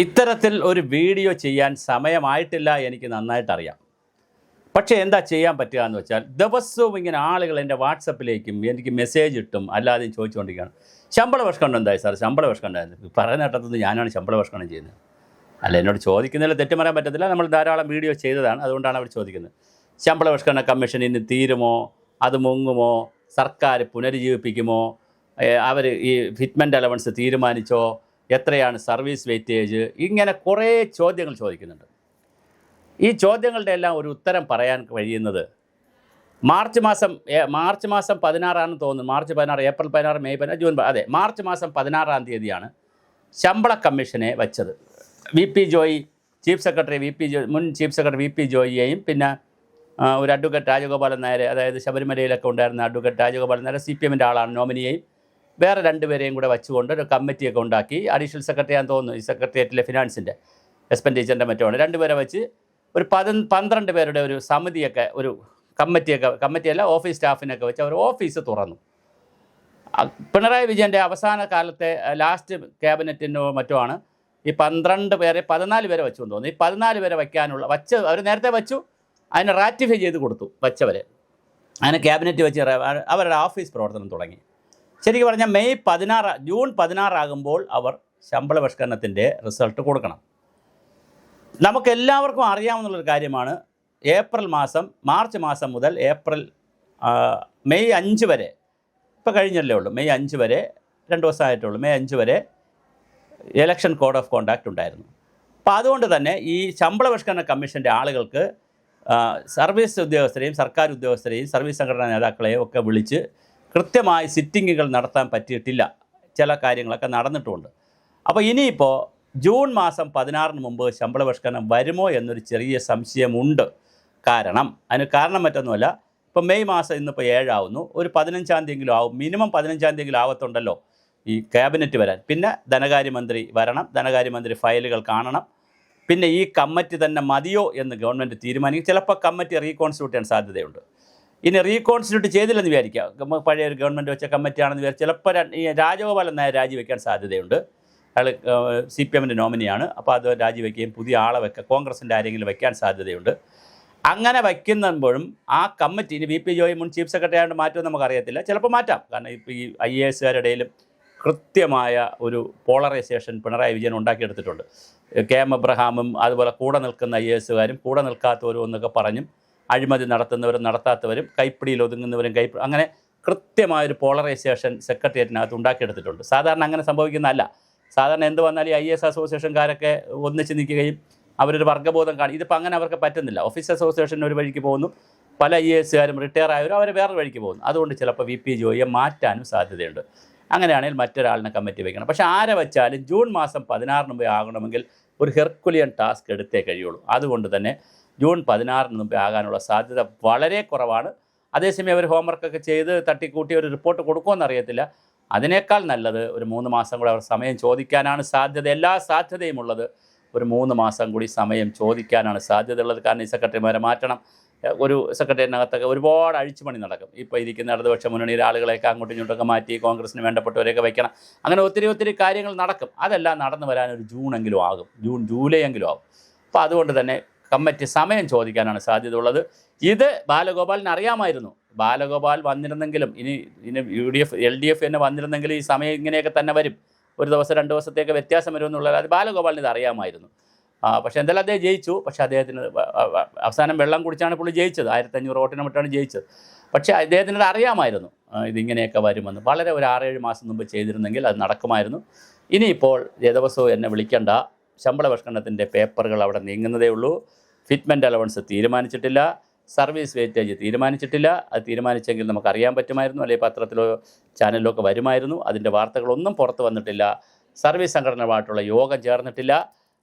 ഇത്തരത്തിൽ ഒരു വീഡിയോ ചെയ്യാൻ സമയമായിട്ടില്ല, എനിക്ക് നന്നായിട്ടറിയാം. പക്ഷേ എന്താ ചെയ്യാൻ പറ്റുക എന്ന് വെച്ചാൽ, ദിവസവും ഇങ്ങനെ ആളുകൾ എൻ്റെ വാട്സപ്പിലേക്കും എനിക്ക് മെസ്സേജ് ഇട്ടും അല്ലാതെയും ചോദിച്ചുകൊണ്ടിരിക്കുകയാണ്, ശമ്പള പരിഷ്കരണം എന്തായി സാർ, ശമ്പള പരിഷ്കരണം പറയുന്ന കേട്ടത് ഞാനാണ് ശമ്പള പരിഷ്കരണം ചെയ്യുന്നത്. അല്ല, എന്നോട് ചോദിക്കുന്നതിൽ തെറ്റ് പറയാൻ പറ്റത്തില്ല, നമ്മൾ ധാരാളം വീഡിയോ ചെയ്തതാണ്, അതുകൊണ്ടാണ് അവർ ചോദിക്കുന്നത്. ശമ്പള പരിഷ്കരണ കമ്മീഷൻ ഇന്ന് തീരുമോ, അത് മുങ്ങുമോ, സർക്കാർ പുനരുജ്ജീവിപ്പിക്കുമോ, അവർ ഈ ഫിറ്റ്മെൻറ്റ് അലവൻസ് തീരുമാനിച്ചോ, എത്രയാണ് സർവീസ് വെയിറ്റേജ്, ഇങ്ങനെ കുറേ ചോദ്യങ്ങൾ ചോദിക്കുന്നുണ്ട്. ഈ ചോദ്യങ്ങളുടെ എല്ലാം ഒരു ഉത്തരം പറയാൻ കഴിയുന്നത് മാർച്ച് മാസം 16 തോന്നുന്നു, മാർച്ച് 16, ഏപ്രിൽ 16, മെയ് 16, ജൂൺ, അതെ, മാർച്ച് മാസം 16 തീയതിയാണ് ശമ്പള കമ്മീഷനെ വച്ചത്. V P Joy chief secretary, മുൻ ചീഫ് സെക്രട്ടറി വി പി ജോയിയെയും പിന്നെ ഒരു അഡ്വക്കേറ്റ് രാജഗോപാലൻ നായർ, അതായത് ശബരിമലയിലൊക്കെ ഉണ്ടായിരുന്ന അഡ്വക്കേറ്റ് രാജഗോപാലൻ നായർ, CPM ആളാണ്, നോമിനിയെയും വേറെ 2 പേരെയും കൂടെ വെച്ചുകൊണ്ട് ഒരു കമ്മിറ്റിയൊക്കെ ഉണ്ടാക്കി. അഡീഷണൽ സെക്രട്ടറി ആണെന്ന് തോന്നുന്നു, ഈ സെക്രട്ടേറിയറ്റിലെ ഫിനാൻസിൻ്റെ എക്സ്പെൻഡിച്ചറിൻ്റെ മറ്റുമാണ്, 2 പേരെ വെച്ച് ഒരു 12 പേരുടെ ഒരു സമിതിയൊക്കെ, ഒരു കമ്മിറ്റിയല്ല, ഓഫീസ് സ്റ്റാഫിനൊക്കെ വെച്ച് അവർ ഓഫീസ് തുറന്നു. പിണറായി വിജയൻ്റെ അവസാന കാലത്തെ ലാസ്റ്റ് ക്യാബിനറ്റിനോ മറ്റോ ആണ് ഈ 14 പേരെ വെച്ചു തോന്നുന്നു. ഈ 14 പേരെ വയ്ക്കാനുള്ള അവർ നേരത്തെ വെച്ചു, അതിനെ റാറ്റിഫൈ ചെയ്ത് കൊടുത്തു വച്ചവരെ, അതിനെ ക്യാബിനറ്റ് വെച്ച് അവരുടെ ഓഫീസ് പ്രവർത്തനം തുടങ്ങി. ശരിക്കും പറഞ്ഞാൽ ജൂൺ 16 ആകുമ്പോൾ അവർ ശമ്പള പരിഷ്കരണത്തിൻ്റെ റിസൾട്ട് കൊടുക്കണം. നമുക്കെല്ലാവർക്കും അറിയാവുന്നൊരു കാര്യമാണ്, മാർച്ച് മാസം മുതൽ മെയ് 5 വരെ, ഇപ്പോൾ കഴിഞ്ഞല്ലേ ഉള്ളൂ, മെയ് 5 വരെ 2 ദിവസമായിട്ടുള്ളൂ, മെയ് 5 വരെ ഇലക്ഷൻ കോഡ് ഓഫ് കോണ്ടാക്റ്റ് ഉണ്ടായിരുന്നു. അപ്പോൾ അതുകൊണ്ട് തന്നെ ഈ ശമ്പള പരിഷ്കരണ കമ്മീഷൻ്റെ ആളുകൾക്ക് സർവീസ് ഉദ്യോഗസ്ഥരെയും സർക്കാർ ഉദ്യോഗസ്ഥരെയും സർവീസ് സംഘടനാ നേതാക്കളെയും ഒക്കെ വിളിച്ച് കൃത്യമായി സിറ്റിങ്ങുകൾ നടത്താൻ പറ്റിയിട്ടില്ല. ചില കാര്യങ്ങളൊക്കെ നടന്നിട്ടുമുണ്ട്. അപ്പോൾ ഇനിയിപ്പോൾ ജൂൺ മാസം 16 മുമ്പ് ശമ്പള പരിഷ്കരണം വരുമോ എന്നൊരു ചെറിയ സംശയമുണ്ട്. അതിന് കാരണം മറ്റൊന്നുമല്ല, ഇപ്പോൾ മെയ് മാസം ഇന്നിപ്പോൾ 7 ആവുന്നു, ഒരു 15-ാം തീയതിയെങ്കിലും ആവും, മിനിമം 15-ാം തീയതിയെങ്കിലും ആവത്തുണ്ടല്ലോ ഈ ക്യാബിനറ്റ് വരാൻ. പിന്നെ ധനകാര്യമന്ത്രി വരണം, ധനകാര്യമന്ത്രി ഫയലുകൾ കാണണം, പിന്നെ ഈ കമ്മിറ്റി തന്നെ മതിയോ എന്ന് ഗവൺമെൻറ് തീരുമാനിക്കും. ചിലപ്പോൾ കമ്മിറ്റി റീകോൺസ്റ്റിറ്റ്യൂട്ട് ചെയ്യാൻ സാധ്യതയുണ്ട്. ഇനി റീകോൺസ്റ്റിറ്റ്യൂട്ട് ചെയ്തില്ലെന്ന് വിചാരിക്കുക, പഴയ ഒരു ഗവൺമെൻറ് വെച്ച കമ്മിറ്റിയാണെന്ന് വിചാരിച്ച് ചിലപ്പോൾ ഈ രാജഗോപാലൻ നായർ രാജിവെക്കാൻ സാധ്യതയുണ്ട്. അയാൾ CPM നോമിനിയാണ്. അപ്പോൾ അത് രാജിവെക്കുകയും പുതിയ ആളെ കോൺഗ്രസിൻ്റെ ആരെങ്കിലും വയ്ക്കാൻ സാധ്യതയുണ്ട്. അങ്ങനെ വയ്ക്കുമ്പോഴും ആ കമ്മിറ്റി, ഇനി VP ജോയി മുൻ ചീഫ് സെക്രട്ടറി ആയതുകൊണ്ട് മാറ്റുമെന്ന് നമുക്കറിയത്തില്ല, ചിലപ്പോൾ മാറ്റാം. കാരണം ഇപ്പോൾ ഈ IAS-കാരുടെ ഇടയിലും കൃത്യമായ ഒരു പോളറൈസേഷൻ പിണറായി വിജയൻ ഉണ്ടാക്കിയെടുത്തിട്ടുണ്ട്. KM എബ്രഹാമും അതുപോലെ കൂടെ നിൽക്കുന്ന IAS-കാരും കൂടെ നിൽക്കാത്തവരും എന്നൊക്കെ പറഞ്ഞും, അഴിമതി നടത്തുന്നവരും നടത്താത്തവരും, കൈപ്പിടിയിൽ ഒതുങ്ങുന്നവരും അങ്ങനെ കൃത്യമായൊരു പോളറൈസേഷൻ സെക്രട്ടേറിയറ്റിനകത്ത് ഉണ്ടാക്കിയെടുത്തിട്ടുണ്ട്. സാധാരണ അങ്ങനെ സംഭവിക്കുന്നതല്ല. സാധാരണ എന്ത് വന്നാലും ഈ IAS അസോസിയേഷൻകാരൊക്കെ ഒന്നിച്ച് നിൽക്കുകയും അവരൊരു വർഗ്ഗബോധം കാണും. ഇതിപ്പോൾ അങ്ങനെ അവർക്ക് പറ്റുന്നില്ല. ഓഫീസ് അസോസിയേഷൻ ഒരു വഴിക്ക് പോകുന്നു, പല IAS-കാരും റിട്ടയർ ആയവരും അവർ വേറെ വഴിക്ക് പോകുന്നു. അതുകൊണ്ട് ചിലപ്പോൾ VP ജോയിയെ മാറ്റാനും സാധ്യതയുണ്ട്. അങ്ങനെയാണെങ്കിൽ മറ്റൊരാളിനെ കമ്മിറ്റി വയ്ക്കണം. പക്ഷേ ആരെ വെച്ചാലും ജൂൺ മാസം 16 മുമ്പേ ആകണമെങ്കിൽ ഒരു ഹെർക്കുലിയൻ ടാസ്ക് എടുത്തേ കഴിയുള്ളൂ. അതുകൊണ്ട് തന്നെ ജൂൺ 16 മുമ്പേ ആകാനുള്ള സാധ്യത വളരെ കുറവാണ്. അതേസമയം അവർ ഹോംവർക്കൊക്കെ ചെയ്ത് തട്ടിക്കൂട്ടി ഒരു റിപ്പോർട്ട് കൊടുക്കുമെന്നറിയത്തില്ല. അതിനേക്കാൾ നല്ലത് ഒരു 3 മാസം കൂടി അവർ സമയം ചോദിക്കാനാണ് സാധ്യത. എല്ലാ സാധ്യതയും ഉള്ളത് ഒരു 3 മാസം കൂടി സമയം ചോദിക്കാനാണ് സാധ്യതയുള്ളത്. കാരണം ഈ സെക്രട്ടറിമാരെ മാറ്റണം. ഒരു സെക്രട്ടേറിയറ്റിനകത്തൊക്കെ ഒരുപാട് അഴിച്ചുപണി നടക്കും. ഇപ്പോൾ ഇരിക്കുന്ന ഇടതുപക്ഷ മുന്നണിയിലെ ആളുകളെയൊക്കെ അങ്ങോട്ടും ഇങ്ങോട്ടൊക്കെ മാറ്റി കോൺഗ്രസിന് വേണ്ടപ്പെട്ടവരെയൊക്കെ വയ്ക്കണം. അങ്ങനെ ഒത്തിരി കാര്യങ്ങൾ നടക്കും. അതെല്ലാം നടന്നു വരാൻ ഒരു ജൂണെങ്കിലും ആകും, ജൂലൈ എങ്കിലും ആകും. അപ്പോൾ അതുകൊണ്ട് തന്നെ കമ്മിറ്റി സമയം ചോദിക്കാനാണ് സാധ്യത ഉള്ളത്. ഇത് ബാലഗോപാലിന് അറിയാമായിരുന്നു. ബാലഗോപാൽ വന്നിരുന്നെങ്കിലും, ഇനി UDF LDF തന്നെ വന്നിരുന്നെങ്കിലും ഈ സമയം ഇങ്ങനെയൊക്കെ തന്നെ വരും, ഒരു ദിവസം 2 ദിവസത്തേക്ക് വ്യത്യാസം വരുമെന്നുള്ളത് അത് ബാലഗോപാലിന് ഇത് അറിയാമായിരുന്നു. പക്ഷേ എന്തായാലും അദ്ദേഹം ജയിച്ചു. പക്ഷേ അദ്ദേഹത്തിന് അവസാനം വെള്ളം കുടിച്ചാണ് പുള്ളി ജയിച്ചത്, 1500 വോട്ടിന് മറ്റാണ് ജയിച്ചത്. പക്ഷേ അദ്ദേഹത്തിന് അറിയാമായിരുന്നു ഇതിങ്ങനെയൊക്കെ വരുമെന്ന്. വളരെ ഒരു 6-7 മാസം മുമ്പ് ചെയ്തിരുന്നെങ്കിൽ അത് നടക്കുമായിരുന്നു. ഇനിയിപ്പോൾ ദിവസവും എന്നെ വിളിക്കേണ്ട, ശമ്പള പരിഷ്കരണത്തിൻ്റെ പേപ്പറുകൾ അവിടെ നീങ്ങുന്നതേ ഉള്ളൂ. ഫിറ്റ്മെൻറ്റ് അലവൻസ് തീരുമാനിച്ചിട്ടില്ല, സർവീസ് വെയിറ്റേജ് തീരുമാനിച്ചിട്ടില്ല. അത് തീരുമാനിച്ചെങ്കിൽ നമുക്കറിയാൻ പറ്റുമായിരുന്നു, അല്ലെങ്കിൽ പത്രത്തിലോ ചാനലിലോ ഒക്കെ വരുമായിരുന്നു. അതിൻ്റെ വാർത്തകളൊന്നും പുറത്ത് വന്നിട്ടില്ല. സർവീസ് സംഘടനയുമായിട്ടുള്ള യോഗം ചേർന്നിട്ടില്ല.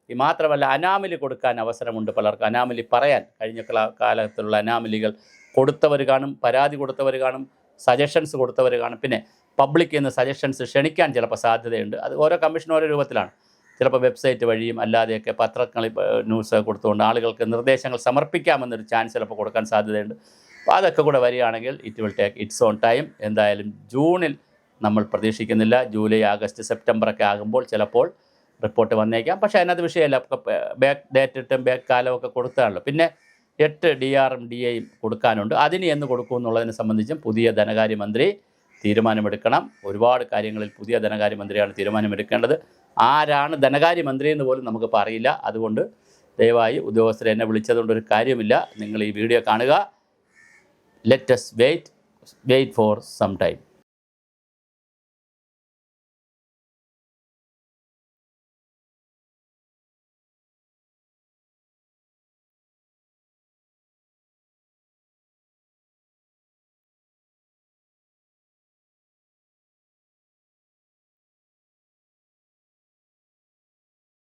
ഈ മാത്രമല്ല, അനാമലി കൊടുക്കാൻ അവസരമുണ്ട് പലർക്കും. അനാമലി പറയാൻ കഴിഞ്ഞ കാലത്തുള്ള അനാമലികൾ കൊടുത്തവർ കാണും, പരാതി കൊടുത്തവർ കാണും, സജഷൻസ് കൊടുത്തവർ കാണും. പിന്നെ പബ്ലിക്കിൽ നിന്ന് സജഷൻസ് ക്ഷണിക്കാൻ ചിലപ്പോൾ സാധ്യതയുണ്ട്. അത് ഓരോ കമ്മീഷൻ ഓരോ രൂപത്തിലാണ്. ചിലപ്പോൾ വെബ്സൈറ്റ് വഴിയും അല്ലാതെയൊക്കെ പത്രങ്ങളിൽ ന്യൂസ് കൊടുത്തുകൊണ്ട് ആളുകൾക്ക് നിർദ്ദേശങ്ങൾ സമർപ്പിക്കാമെന്നൊരു ചാൻസ് ചിലപ്പോൾ കൊടുക്കാൻ സാധ്യതയുണ്ട്. അപ്പോൾ അതൊക്കെ കൂടെ വരികയാണെങ്കിൽ it will take it's on time. എന്തായാലും ജൂണിൽ നമ്മൾ പ്രതീക്ഷിക്കുന്നില്ല. ജൂലൈ, ആഗസ്റ്റ്, സെപ്റ്റംബറൊക്കെ ആകുമ്പോൾ ചിലപ്പോൾ റിപ്പോർട്ട് വന്നേക്കാം. പക്ഷേ അതിനകത്ത് വിഷയമല്ല, ബാക്ക് ഡേറ്റ് ഇട്ടും ബാക്ക് കാലമൊക്കെ കൊടുത്താണല്ലോ. പിന്നെ 8 DRM DAയും കൊടുക്കാനുണ്ട്. അതിന് എന്ന് കൊടുക്കുമെന്നുള്ളതിനെ സംബന്ധിച്ചും പുതിയ ധനകാര്യമന്ത്രി തീരുമാനമെടുക്കണം. ഒരുപാട് കാര്യങ്ങളിൽ പുതിയ ധനകാര്യമന്ത്രിയാണ് തീരുമാനമെടുക്കേണ്ടത്. ആരാണ് ധനകാര്യമന്ത്രി എന്ന് പോലും നമുക്കിപ്പോൾ അറിയില്ല. അതുകൊണ്ട് ദയവായി ഉദ്യോഗസ്ഥരെ എന്നെ വിളിച്ചതുകൊണ്ടൊരു കാര്യമില്ല. നിങ്ങൾ ഈ വീഡിയോ കാണുക. Let us wait for some time.